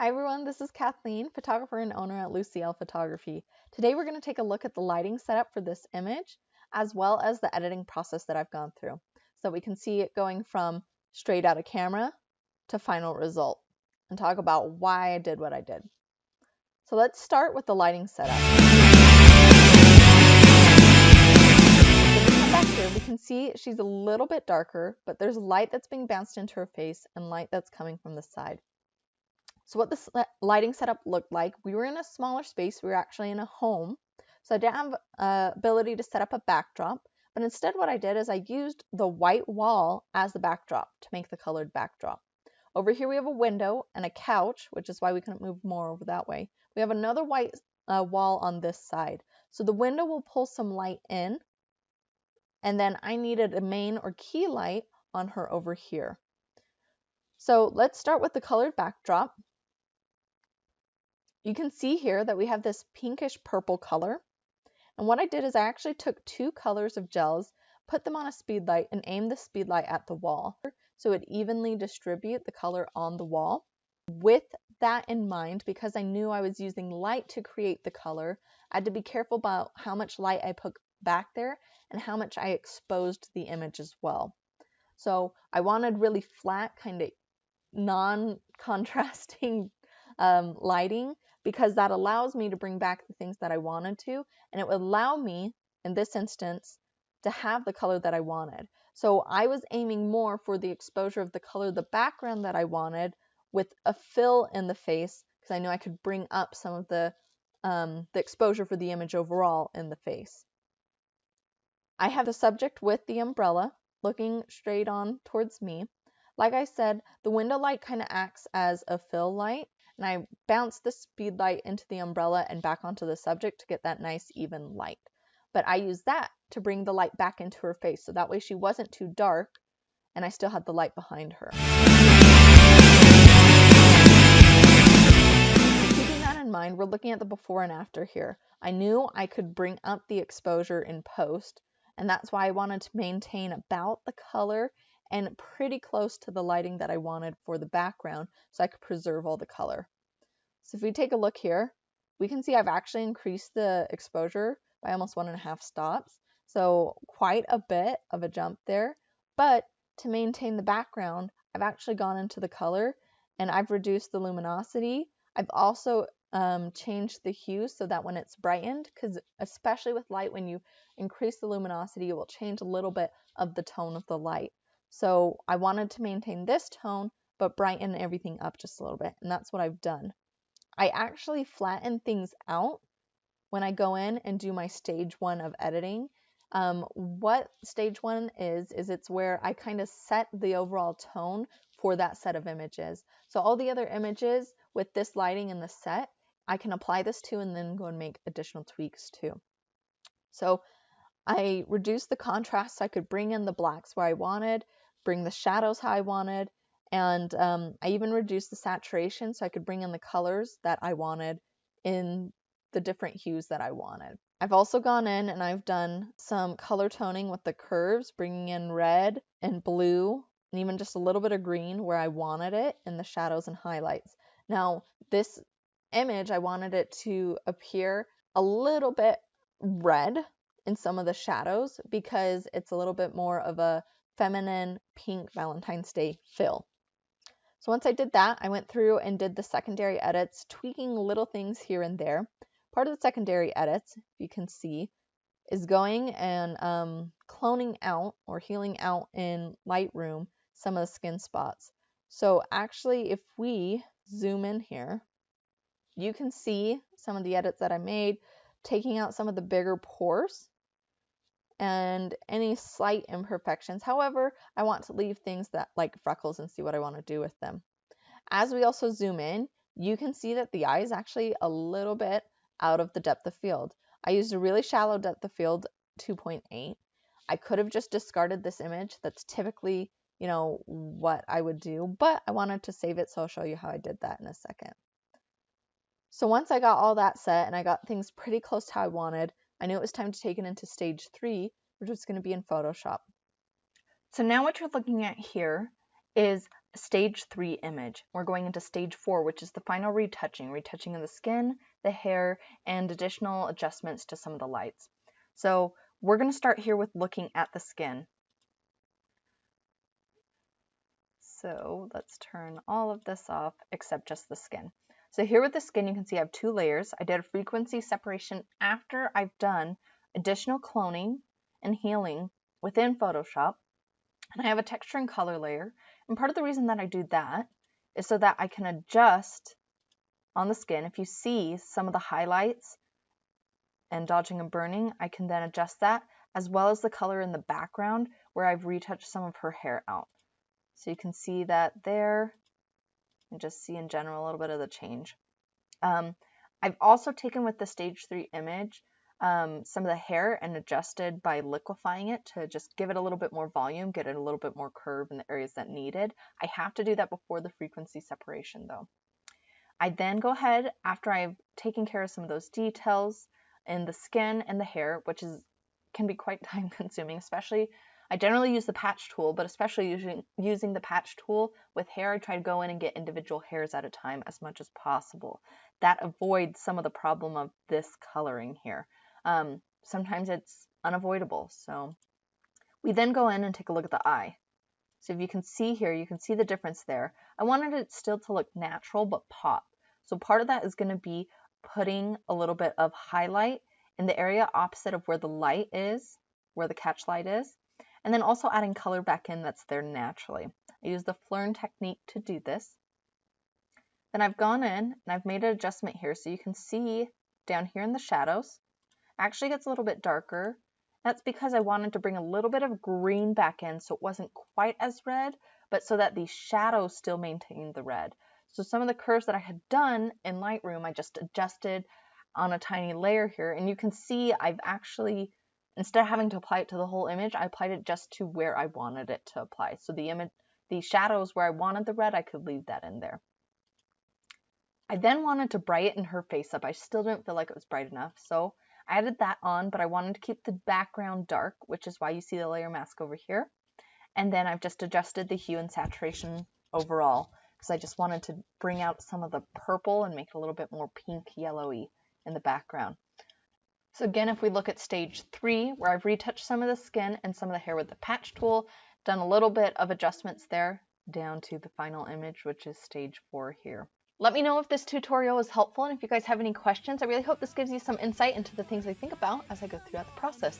Hi everyone, this is Kathleen, photographer and owner at L Photography. Today we're going to take a look at the lighting setup for this image, as well as the editing process that I've gone through. So we can see it going from straight out of camera to final result, and talk about why I did what I did. So let's start with the lighting setup. When we come back here, we can see she's a little bit darker, but there's light that's being bounced into her face and light that's coming from the side. So what this lighting setup looked like, we were in a smaller space. We were actually in a home. So I didn't have ability to set up a backdrop, but instead what I did is I used the white wall as the backdrop to make the colored backdrop. Over here we have a window and a couch, which is why we couldn't move more over that way. We have another white wall on this side. So the window will pull some light in, and then I needed a main or key light on her over here. So let's start with the colored backdrop. You can see here that we have this pinkish purple color. And what I did is I actually took two colors of gels, put them on a speed light, and aimed the speed light at the wall so it evenly distribute the color on the wall. With that in mind, because I knew I was using light to create the color, I had to be careful about how much light I put back there and how much I exposed the image as well. So I wanted really flat, kind of non-contrasting lighting, because that allows me to bring back the things that I wanted to, and it would allow me, in this instance, to have the color that I wanted. So I was aiming more for the exposure of the color of the background that I wanted, with a fill in the face, because I knew I could bring up some of the exposure for the image overall in the face. I have the subject with the umbrella looking straight on towards me. Like I said, the window light kind of acts as a fill light, and I bounced the speed light into the umbrella and back onto the subject to get that nice even light. But I used that to bring the light back into her face, so that way she wasn't too dark and I still had the light behind her. Keeping that in mind, we're looking at the before and after here. I knew I could bring up the exposure in post, and that's why I wanted to maintain about the color and pretty close to the lighting that I wanted for the background, so I could preserve all the color. So if we take a look here, we can see I've actually increased the exposure by almost 1.5 stops. So quite a bit of a jump there. But to maintain the background, I've actually gone into the color and I've reduced the luminosity. I've also changed the hue so that when it's brightened, because especially with light, when you increase the luminosity, it will change a little bit of the tone of the light. So I wanted to maintain this tone, but brighten everything up just a little bit, and that's what I've done. I actually flatten things out when I go in and do my stage 1 of editing. What stage 1 is it's where I kind of set the overall tone for that set of images. So all the other images with this lighting in the set, I can apply this to and then go and make additional tweaks too. So I reduced the contrast so I could bring in the blacks where I wanted, bring the shadows how I wanted, and I even reduced the saturation so I could bring in the colors that I wanted in the different hues that I wanted. I've also gone in and I've done some color toning with the curves, bringing in red and blue and even just a little bit of green where I wanted it in the shadows and highlights. Now, this image, I wanted it to appear a little bit red in some of the shadows because it's a little bit more of a feminine pink Valentine's Day feel. So once I did that, I went through and did the secondary edits, tweaking little things here and there. Part of the secondary edits, if you can see, is going and cloning out or healing out in Lightroom some of the skin spots. So actually, if we zoom in here, you can see some of the edits that I made, taking out some of the bigger pores and any slight imperfections. However, I want to leave things that like freckles and see what I want to do with them. As we also zoom in, you can see that the eye is actually a little bit out of the depth of field. I used a really shallow depth of field, 2.8. I could have just discarded this image. That's typically, what I would do, but I wanted to save it, so I'll show you how I did that in a second. So once I got all that set and I got things pretty close to how I wanted, I knew it was time to take it into stage 3, which was going to be in Photoshop. So now what you're looking at here is stage 3 image. We're going into stage 4, which is the final retouching of the skin, the hair, and additional adjustments to some of the lights. So we're going to start here with looking at the skin. So let's turn all of this off except just the skin. So here with the skin, you can see I have 2 layers. I did a frequency separation after I've done additional cloning and healing within Photoshop. And I have a texture and color layer. And part of the reason that I do that is so that I can adjust on the skin. If you see some of the highlights and dodging and burning, I can then adjust that, as well as the color in the background where I've retouched some of her hair out. So you can see that there, and just see in general a little bit of the change. I've also taken with the stage 3 image some of the hair and adjusted by liquefying it to just give it a little bit more volume, get it a little bit more curve in the areas that needed. I have to do that before the frequency separation though. I then go ahead, after I've taken care of some of those details in the skin and the hair, which can be quite time consuming, especially I generally use the patch tool, but especially using the patch tool with hair, I try to go in and get individual hairs at a time as much as possible. That avoids some of the problem of this coloring here. Sometimes it's unavoidable. So we then go in and take a look at the eye. So if you can see here, you can see the difference there. I wanted it still to look natural, but pop. So part of that is going to be putting a little bit of highlight in the area opposite of where the light is, where the catch light is. And then also adding color back in that's there naturally. I use the Flern technique to do this. Then I've gone in and I've made an adjustment here so you can see down here in the shadows. It actually gets a little bit darker. That's because I wanted to bring a little bit of green back in so it wasn't quite as red, but so that the shadows still maintained the red. So some of the curves that I had done in Lightroom, I just adjusted on a tiny layer here. And you can see I've actually, instead of having to apply it to the whole image, I applied it just to where I wanted it to apply. So the shadows where I wanted the red, I could leave that in there. I then wanted to brighten her face up. I still didn't feel like it was bright enough, so I added that on, but I wanted to keep the background dark, which is why you see the layer mask over here. And then I've just adjusted the hue and saturation overall, because I just wanted to bring out some of the purple and make it a little bit more pink yellowy in the background. So again, if we look at stage 3, where I've retouched some of the skin and some of the hair with the patch tool, done a little bit of adjustments there, down to the final image, which is stage 4 here. Let me know if this tutorial was helpful, and if you guys have any questions. I really hope this gives you some insight into the things I think about as I go throughout the process.